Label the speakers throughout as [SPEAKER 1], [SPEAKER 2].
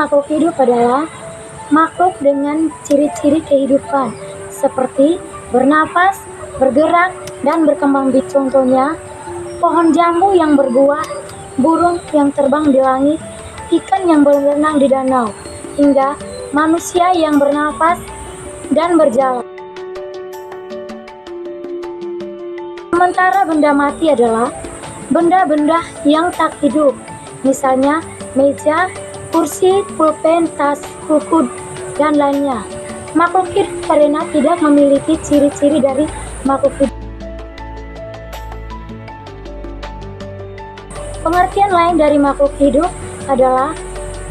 [SPEAKER 1] makhluk hidup adalah makhluk dengan ciri-ciri kehidupan seperti bernapas, bergerak, dan berkembang biak. Contohnya, pohon jambu yang berbuah, burung yang terbang di langit, ikan yang berenang di danau, hingga manusia yang bernapas dan berjalan. Sementara benda mati adalah benda-benda yang tak hidup, misalnya meja, kursi, pulpen, tas, buku, dan lainnya. Makhluk hidup karena tidak memiliki ciri-ciri dari makhluk hidup. Pengertian lain dari makhluk hidup adalah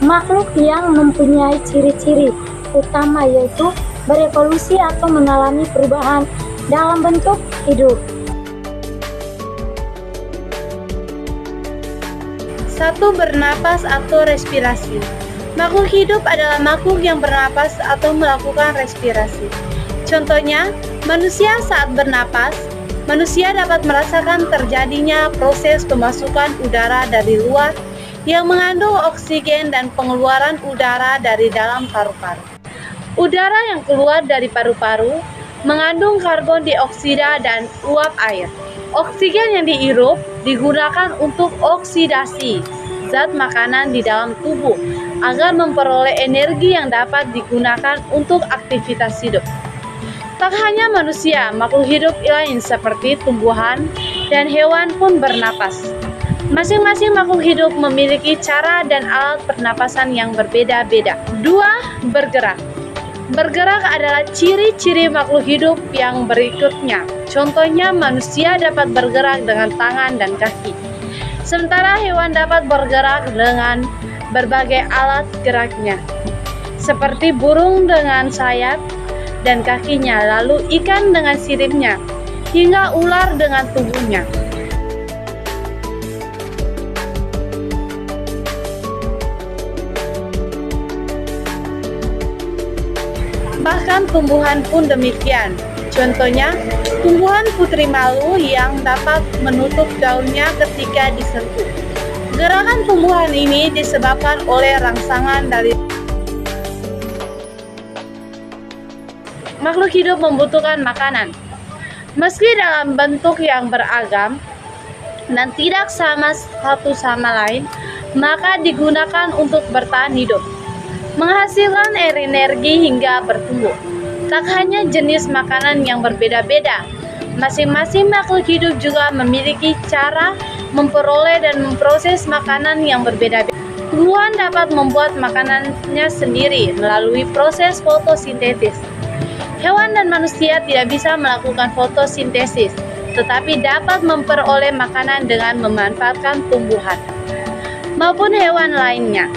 [SPEAKER 1] makhluk yang mempunyai ciri-ciri utama, yaitu berevolusi atau mengalami perubahan dalam bentuk hidup.
[SPEAKER 2] 1. Bernapas atau respirasi. Makhluk hidup adalah makhluk yang bernapas atau melakukan respirasi. Contohnya, manusia saat bernapas, manusia dapat merasakan terjadinya proses pemasukan udara dari luar yang mengandung oksigen dan pengeluaran udara dari dalam paru-paru. Udara yang keluar dari paru-paru mengandung karbon dioksida dan uap air. Oksigen yang dihirup digunakan untuk oksidasi zat makanan di dalam tubuh agar memperoleh energi yang dapat digunakan untuk aktivitas hidup. Tak hanya manusia, makhluk hidup lain seperti tumbuhan dan hewan pun bernapas. Masing-masing makhluk hidup memiliki cara dan alat pernapasan yang berbeda-beda. 2. Bergerak. Bergerak adalah ciri-ciri makhluk hidup yang berikutnya. Contohnya, manusia dapat bergerak dengan tangan dan kaki, sementara hewan dapat bergerak dengan berbagai alat geraknya, seperti burung dengan sayap dan kakinya, lalu ikan dengan siripnya, hingga ular dengan tubuhnya. Bahkan tumbuhan pun demikian. Contohnya, tumbuhan putri malu yang dapat menutup daunnya ketika disentuh. Gerakan tumbuhan ini disebabkan oleh rangsangan dari makhluk hidup membutuhkan makanan. Meski dalam bentuk yang beragam dan tidak sama satu sama lain, maka digunakan untuk bertahan hidup, menghasilkan energi hingga bertumbuh. Tak hanya jenis makanan yang berbeda-beda, masing-masing makhluk hidup juga memiliki cara memperoleh dan memproses makanan yang berbeda-beda. Tumbuhan dapat membuat makanannya sendiri melalui proses fotosintesis. Hewan dan manusia tidak bisa melakukan fotosintesis, tetapi dapat memperoleh makanan dengan memanfaatkan tumbuhan maupun hewan lainnya.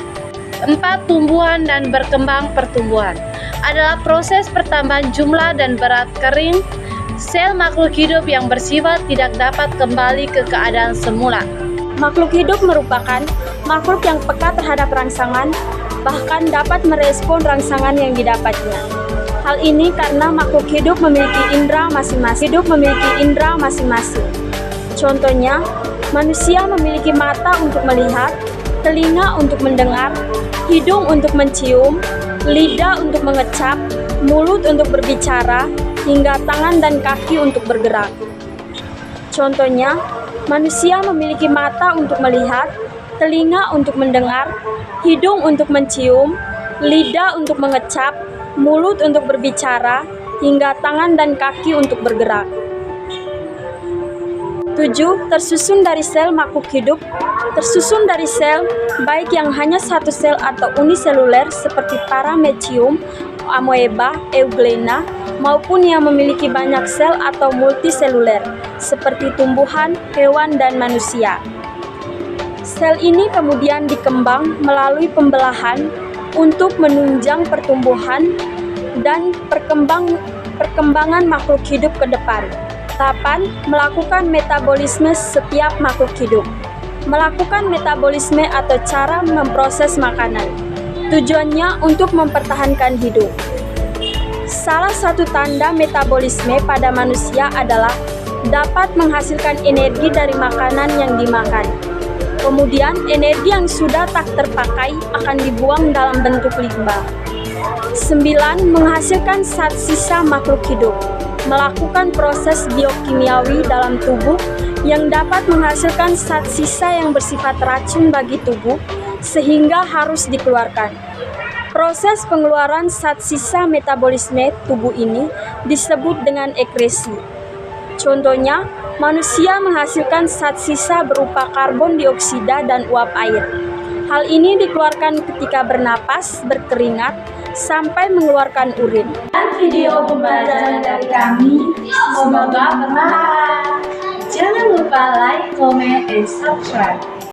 [SPEAKER 2] 4. Tumbuhan dan berkembang pertumbuhan adalah proses pertambahan jumlah dan berat kering sel makhluk hidup yang bersifat tidak dapat kembali ke keadaan semula.
[SPEAKER 1] Makhluk hidup merupakan makhluk yang peka terhadap rangsangan, bahkan dapat merespon rangsangan yang didapatnya. Hal ini karena makhluk hidup memiliki indera masing-masing. Contohnya, manusia memiliki mata untuk melihat, telinga untuk mendengar, hidung untuk mencium, lidah untuk mengecap, mulut untuk berbicara, hingga tangan dan kaki untuk bergerak. Contohnya, manusia memiliki mata untuk melihat, telinga untuk mendengar, hidung untuk mencium, lidah untuk mengecap, mulut untuk berbicara, hingga tangan dan kaki untuk bergerak. 7. Tersusun dari sel makhluk hidup. Tersusun dari sel, baik yang hanya satu sel atau uniseluler seperti Paramecium, Amoeba, Euglena, maupun yang memiliki banyak sel atau multiseluler seperti tumbuhan, hewan, dan manusia. Sel ini kemudian dikembang melalui pembelahan untuk menunjang pertumbuhan dan perkembangan makhluk hidup ke depan. 8. Melakukan metabolisme setiap makhluk hidup. Melakukan metabolisme atau cara memproses makanan. Tujuannya untuk mempertahankan hidup. Salah satu tanda metabolisme pada manusia adalah dapat menghasilkan energi dari makanan yang dimakan. Kemudian, energi yang sudah tak terpakai akan dibuang dalam bentuk limbah. 9. Menghasilkan zat sisa makhluk hidup. Melakukan proses biokimiawi dalam tubuh yang dapat menghasilkan zat sisa yang bersifat racun bagi tubuh, sehingga harus dikeluarkan. Proses pengeluaran zat sisa metabolisme tubuh ini disebut dengan ekresi. Contohnya, manusia menghasilkan zat sisa berupa karbon dioksida dan uap air. Hal ini dikeluarkan ketika bernapas, berkeringat, sampai mengeluarkan urin.
[SPEAKER 2] Video pembelajaran dari kami semoga bermanfaat. Jangan lupa like, comment, and subscribe.